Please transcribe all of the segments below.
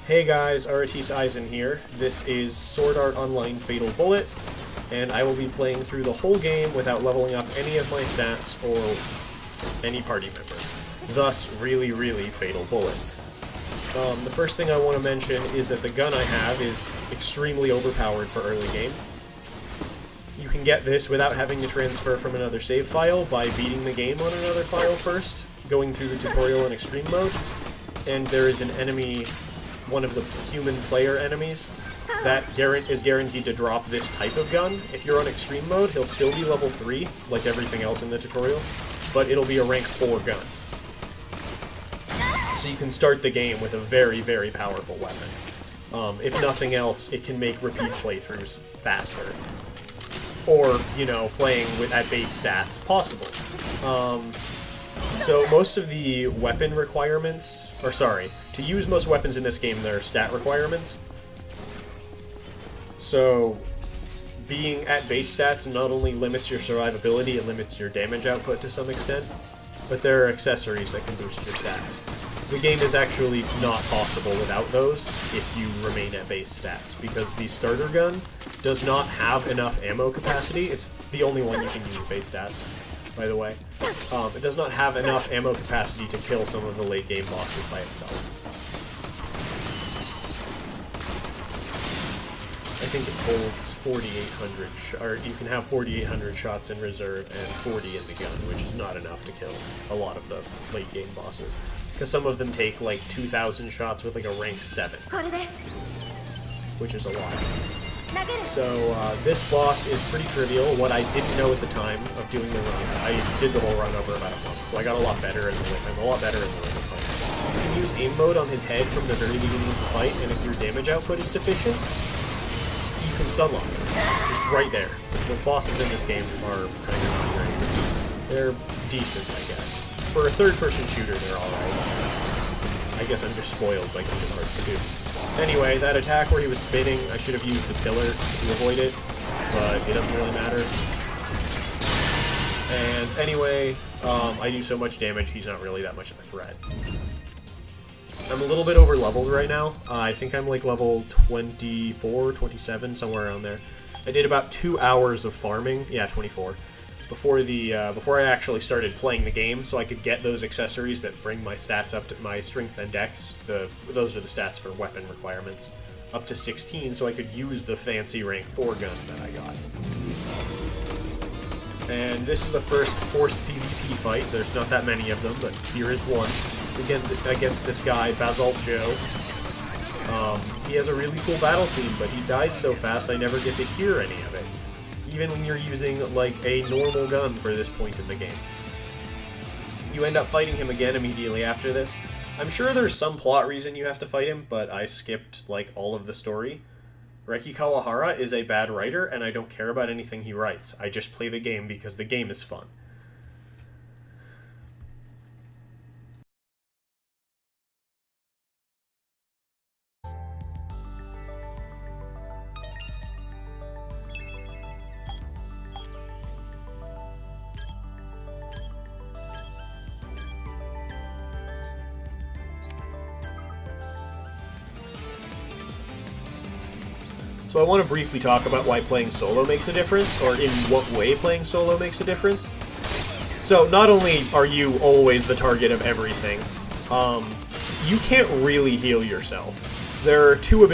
Hey guys, Aratis Eisen here. This is Sword Art Online Fatal Bullet, and I will be playing through the whole game without leveling up any of my stats or any party member. Thus, really, really Fatal Bullet. The first thing I want to mention is that the gun I have is extremely overpowered for early game. You can get this without having to transfer from another save file by beating the game on another file first, going through the tutorial in extreme mode, and there is an enemy, one of the human player enemies, that is guaranteed to drop this type of gun. If you're on extreme mode, he'll still be level 3, like everything else in the tutorial, but it'll be a rank 4 gun. So you can start the game with a very, very powerful weapon. If nothing else, it can make repeat playthroughs faster. Or, you know, playing at base stats possible. So most of the weapon requirements, or sorry, to use most weapons in this game, there are stat requirements. So being at base stats not only limits your survivability, it limits your damage output to some extent, but there are accessories that can boost your stats. The game is actually not possible without those if you remain at base stats, because the starter gun does not have enough ammo capacity. It's the only one you can use base stats, by the way. It does not have enough ammo capacity to kill some of the late game bosses by itself. I think it holds 4,800, or you can have 4,800 shots in reserve and 40 in the gun, which is not enough to kill a lot of the late game bosses. Because some of them take like 2,000 shots with like a rank 7, which is a lot. So this boss is pretty trivial. What I didn't know at the time of doing the run, I did the whole run over about a month, so I got a lot better in the fight. You can use aim mode on his head from the very beginning of the fight, and if your damage output is sufficient, you can stun lock him. Just right there. The bosses in this game are kind of not great. They're decent, I guess. For a third-person shooter, they're alright. I guess I'm just spoiled by Kingdom Hearts 2. Anyway, that attack where he was spinning, I should have used the pillar to avoid it, but it doesn't really matter. And anyway, I do so much damage, he's not really that much of a threat. I'm a little bit over-leveled right now. I think I'm like level 24, 27, somewhere around there. I did about 2 hours of farming. Yeah, 24. Before I actually started playing the game, so I could get those accessories that bring my stats up to my strength and dex. Those are the stats for weapon requirements, up to 16, so I could use the fancy rank 4 gun that I got. And this is the first forced PvP fight. There's not that many of them, but here is one against this guy, Basalt Joe. He has a really cool battle theme, but he dies so fast I never get to hear any of it, even when you're using, like, a normal gun for this point in the game. You end up fighting him again immediately after this. I'm sure there's some plot reason you have to fight him, but I skipped, like, all of the story. Reki Kawahara is a bad writer, and I don't care about anything he writes. I just play the game because the game is fun. So I want to briefly talk about why playing solo makes a difference, or in what way playing solo makes a difference. So not only are you always the target of everything, you can't really heal yourself. There are two or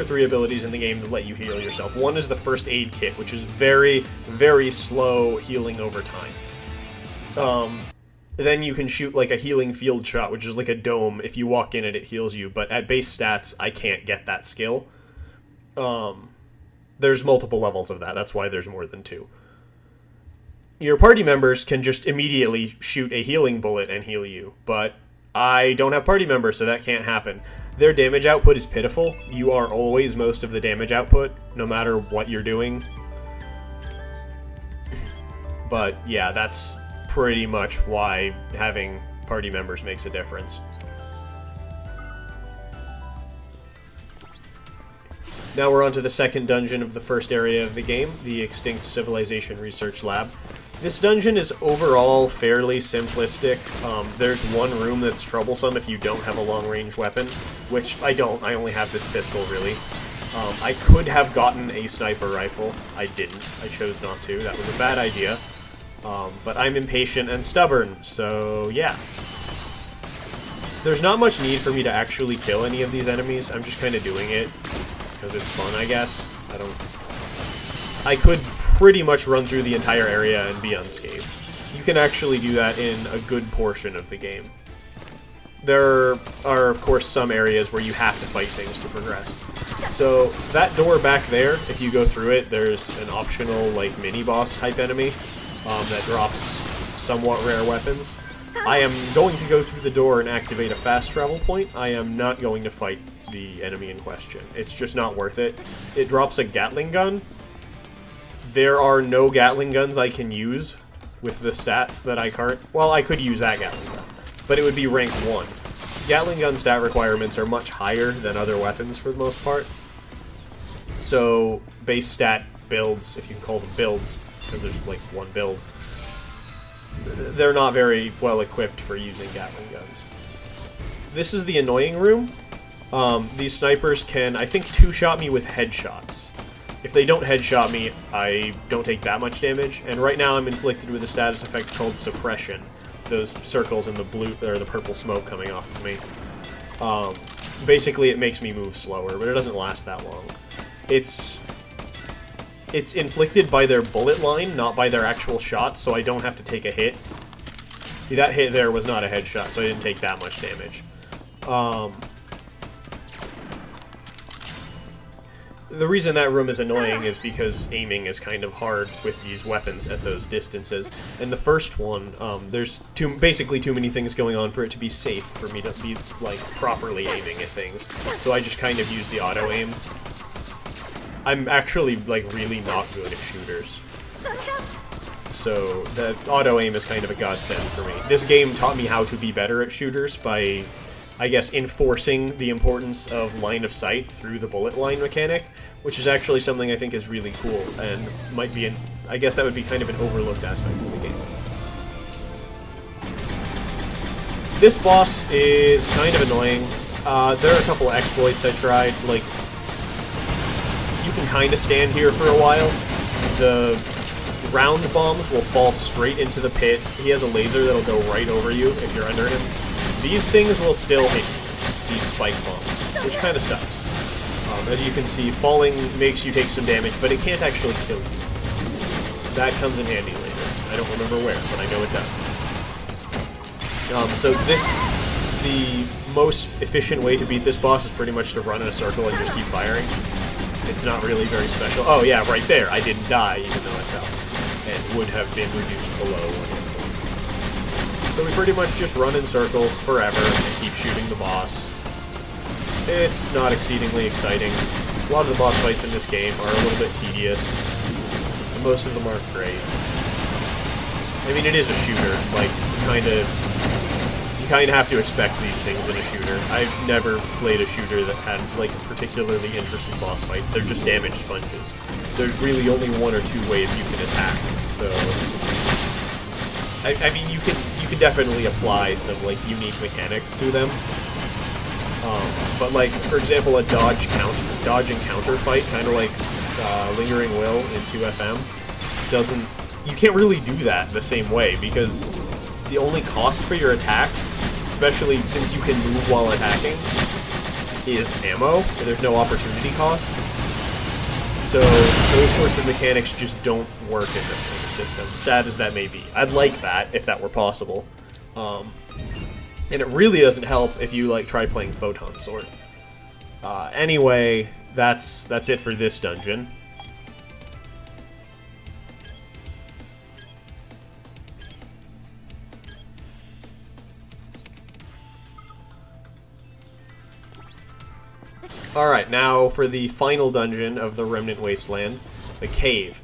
three abilities in the game that let you heal yourself. One is the first aid kit, which is very, very slow healing over time. Then you can shoot like a healing field shot, which is like a dome. If you walk in it, it heals you, but at base stats, I can't get that skill. There's multiple levels of that. That's why there's more than 2. Your party members can just immediately shoot a healing bullet and heal you, but I don't have party members, so that can't happen. Their damage output is pitiful. You are always most of the damage output, no matter what you're doing. But yeah, that's pretty much why having party members makes a difference. Now we're on to the second dungeon of the first area of the game, the Extinct Civilization Research Lab. This dungeon is overall fairly simplistic. There's one room that's troublesome if you don't have a long-range weapon, which I don't. I only have this pistol, really. I could have gotten a sniper rifle. I didn't. I chose not to. That was a bad idea. But I'm impatient and stubborn, so yeah. There's not much need for me to actually kill any of these enemies. I'm just kind of doing it because it's fun, I guess. I could pretty much run through the entire area and be unscathed. You can actually do that in a good portion of the game. There are, of course, some areas where you have to fight things to progress. So, that door back there, if you go through it, there's an optional, like, mini-boss type enemy that drops somewhat rare weapons. I am going to go through the door and activate a fast travel point. I am not going to fight the enemy in question. It's just not worth it. It drops a Gatling gun. There are no Gatling guns I can use with the stats that I can't. Well, I could use that Gatling gun, but it would be rank 1. Gatling gun stat requirements are much higher than other weapons for the most part. So, base stat builds, if you can call them builds, because there's like one build, they're not very well equipped for using Gatling guns. This is the annoying room. These snipers can, I think, two-shot me with headshots. If they don't headshot me, I don't take that much damage, and right now I'm inflicted with a status effect called Suppression. Those circles in the blue, or the purple smoke coming off of me. Basically, it makes me move slower, but it doesn't last that long. It's inflicted by their bullet line, not by their actual shots, so I don't have to take a hit. See, that hit there was not a headshot, so I didn't take that much damage. The reason that room is annoying is because aiming is kind of hard with these weapons at those distances. And the first one, there's basically too many things going on for it to be safe for me to be, like, properly aiming at things. So I just kind of use the auto-aim. I'm actually, like, really not good at shooters. So the auto-aim is kind of a godsend for me. This game taught me how to be better at shooters by, I guess, enforcing the importance of line of sight through the bullet line mechanic, which is actually something I think is really cool, and might be I guess that would be kind of an overlooked aspect of the game. This boss is kind of annoying. There are a couple exploits I tried, like, you can kind of stand here for a while. The round bombs will fall straight into the pit. He has a laser that'll go right over you if you're under him. These things will still hit you, these spike bombs, which kind of sucks. As you can see, falling makes you take some damage, but it can't actually kill you. That comes in handy later. I don't remember where, but I know it does. So the most efficient way to beat this boss is pretty much to run in a circle and just keep firing. It's not really very special. Oh yeah, right there, I didn't die even though I fell, and would have been reduced below 1 hit point. So we pretty much just run in circles forever and keep shooting the boss. It's not exceedingly exciting. A lot of the boss fights in this game are a little bit tedious, and most of them aren't great. I mean, it is a shooter, like, you kind of have to expect these things in a shooter. I've never played a shooter that had, like, particularly interesting boss fights. They're just damage sponges. There's really only 1 or 2 ways you can attack, so I mean, you can definitely apply some, like, unique mechanics to them. But, like, for example, a dodge and counter fight, kind of like Lingering Will in 2FM, you can't really do that the same way, because the only cost for your attack, especially since you can move while attacking, is ammo. There's no opportunity cost. So those sorts of mechanics just don't work in this kind of system, sad as that may be. I'd like that, if that were possible. And it really doesn't help if you, like, try playing Photon Sword. Anyway, that's it for this dungeon. Alright, now for the final dungeon of the Remnant Wasteland, the Cave.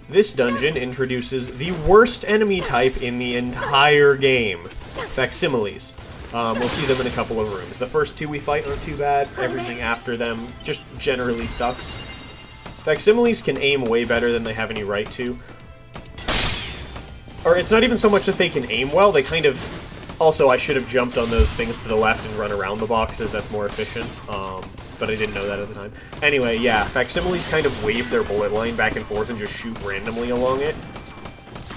This dungeon introduces the worst enemy type in the entire game, facsimiles. We'll see them in a couple of rooms. The first 2 we fight aren't too bad, everything after them just generally sucks. Facsimiles can aim way better than they have any right to. Or it's not even so much that they can aim well, they kind of... Also, I should have jumped on those things to the left and run around the boxes, that's more efficient. But I didn't know that at the time. Anyway, yeah, facsimiles kind of wave their bullet line back and forth and just shoot randomly along it,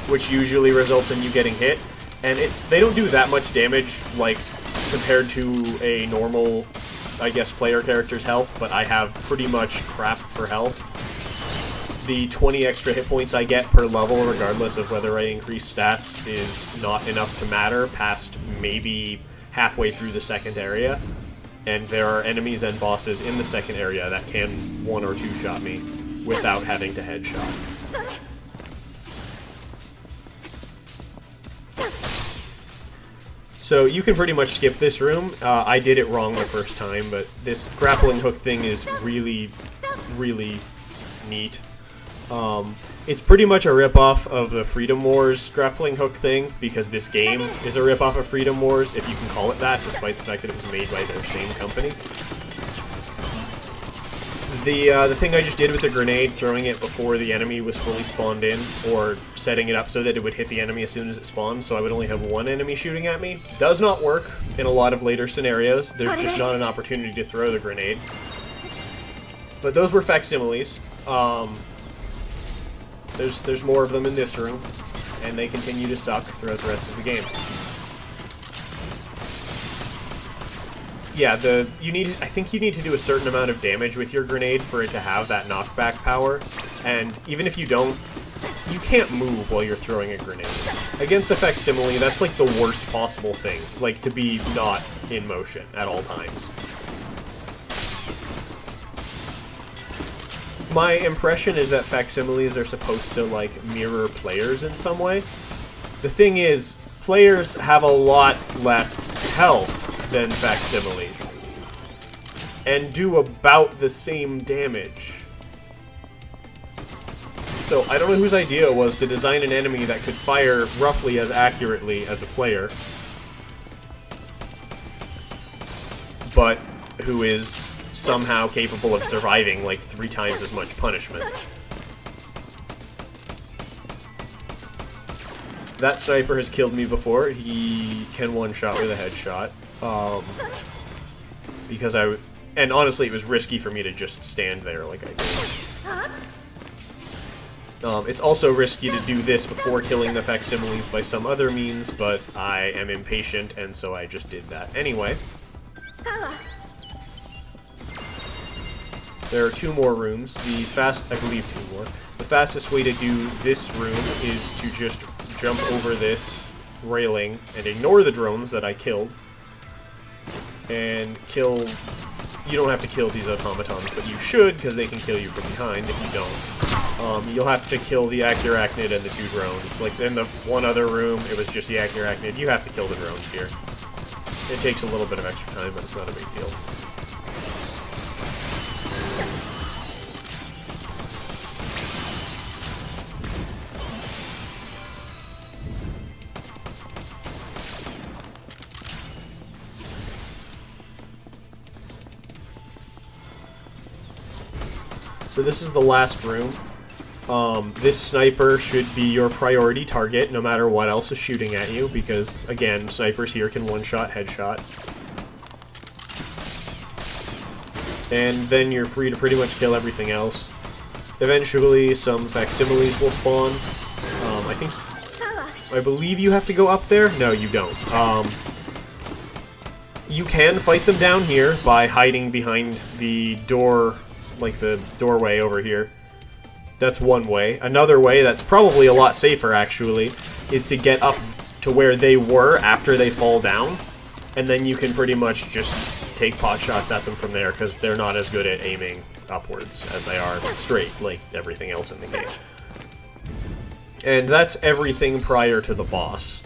which usually results in you getting hit. And they don't do that much damage, like, compared to a normal, I guess, player character's health, but I have pretty much crap for health. The 20 extra hit points I get per level, regardless of whether I increase stats, is not enough to matter past maybe halfway through the second area. And there are enemies and bosses in the second area that can 1 or 2 shot me without having to headshot. So you can pretty much skip this room. I did it wrong the first time, but this grappling hook thing is really, really neat. It's pretty much a ripoff of the Freedom Wars grappling hook thing, because this game is a ripoff of Freedom Wars, if you can call it that, despite the fact that it was made by the same company. The thing I just did with the grenade, throwing it before the enemy was fully spawned in, or setting it up so that it would hit the enemy as soon as it spawned, so I would only have one enemy shooting at me, does not work in a lot of later scenarios. There's just not an opportunity to throw the grenade. But those were facsimiles. There's more of them in this room, and they continue to suck throughout the rest of the game. Yeah, I think you need to do a certain amount of damage with your grenade for it to have that knockback power, and even if you don't, you can't move while you're throwing a grenade. Against a facsimile, that's like the worst possible thing, like to be not in motion at all times. My impression is that facsimiles are supposed to, like, mirror players in some way. The thing is, players have a lot less health than facsimiles, and do about the same damage. So, I don't know whose idea it was to design an enemy that could fire roughly as accurately as a player, but who is somehow capable of surviving like 3 times as much punishment. That sniper has killed me before. He can one-shot with a headshot. And honestly, it was risky for me to just stand there like I did. It's also risky to do this before killing the facsimiles by some other means, but I am impatient, and so I just did that anyway. There are 2 more rooms. I believe 2 more. The fastest way to do this room is to just jump over this railing and ignore the drones that I killed. And kill... You don't have to kill these automatons, but you should, because they can kill you from behind if you don't. You'll have to kill the Acurachnid and the 2 drones. Like in the one other room, it was just the Acurachnid. You have to kill the drones here. It takes a little bit of extra time, but it's not a big deal. So this is the last room. This sniper should be your priority target, no matter what else is shooting at you, because, again, snipers here can one-shot, headshot. And then you're free to pretty much kill everything else. Eventually, some facsimiles will spawn. I believe you have to go up there? No, you don't. You can fight them down here by hiding behind the door, like the doorway over here. That's one way. Another way, that's probably a lot safer actually, is to get up to where they were after they fall down, and then you can pretty much just take pot shots at them from there, because they're not as good at aiming upwards as they are straight, like everything else in the game. And that's everything prior to the boss.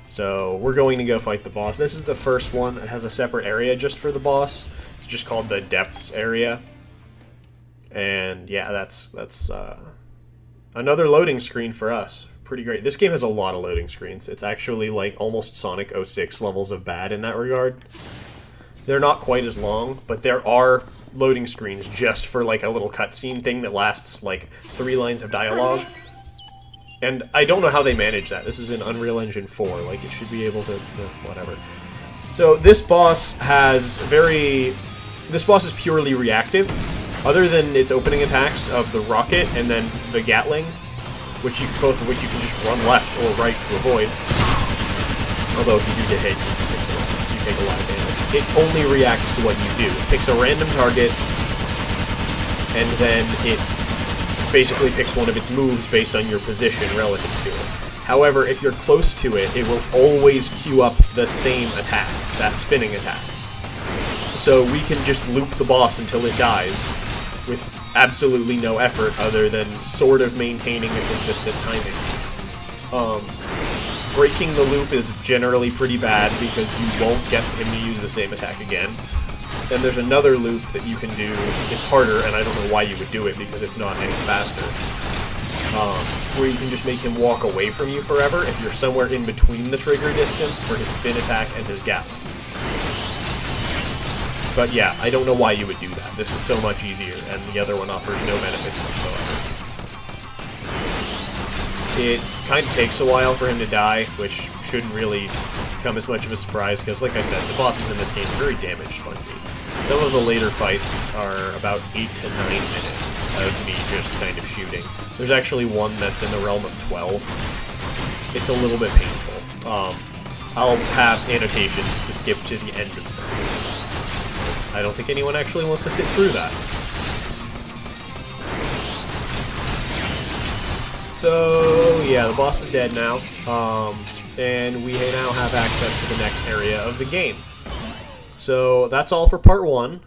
So we're going to go fight the boss. This is the first one that has a separate area just for the boss. It's just called the Depths area. And yeah, that's another loading screen for us. Pretty great. This game has a lot of loading screens. It's actually like almost Sonic 06 levels of bad in that regard. They're not quite as long, but there are loading screens just for like a little cutscene thing that lasts like 3 lines of dialogue. And I don't know how they manage that. This is in Unreal Engine 4. Like, it should be able to whatever. So this boss has this boss is purely reactive, other than its opening attacks of the rocket and then the Gatling, both of which you can just run left or right to avoid. Although if you do get hit, you take a lot of damage. It only reacts to what you do. It picks a random target, and then it basically picks one of its moves based on your position relative to it. However, if you're close to it, it will always queue up the same attack, that spinning attack. So we can just loop the boss until it dies with absolutely no effort other than sort of maintaining a consistent timing. Breaking the loop is generally pretty bad because you won't get him to use the same attack again. Then there's another loop that you can do. It's harder, and I don't know why you would do it because it's not any faster. Where you can just make him walk away from you forever if you're somewhere in between the trigger distance for his spin attack and his Gatling. But yeah, I don't know why you would do that. This is so much easier, and the other one offers no benefits whatsoever. It kind of takes a while for him to die, which shouldn't really come as much of a surprise, because like I said, the bosses in this game are very damage spongy. Some of the later fights are about 8 to 9 minutes of me just kind of shooting. There's actually one that's in the realm of 12. It's a little bit painful. I'll have annotations to skip to the end of them. I don't think anyone actually wants to sit through that. So, yeah, the boss is dead now, and we now have access to the next area of the game. So, that's all for part 1.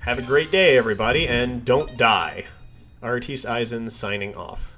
Have a great day, everybody, and don't die. Artis Eisen signing off.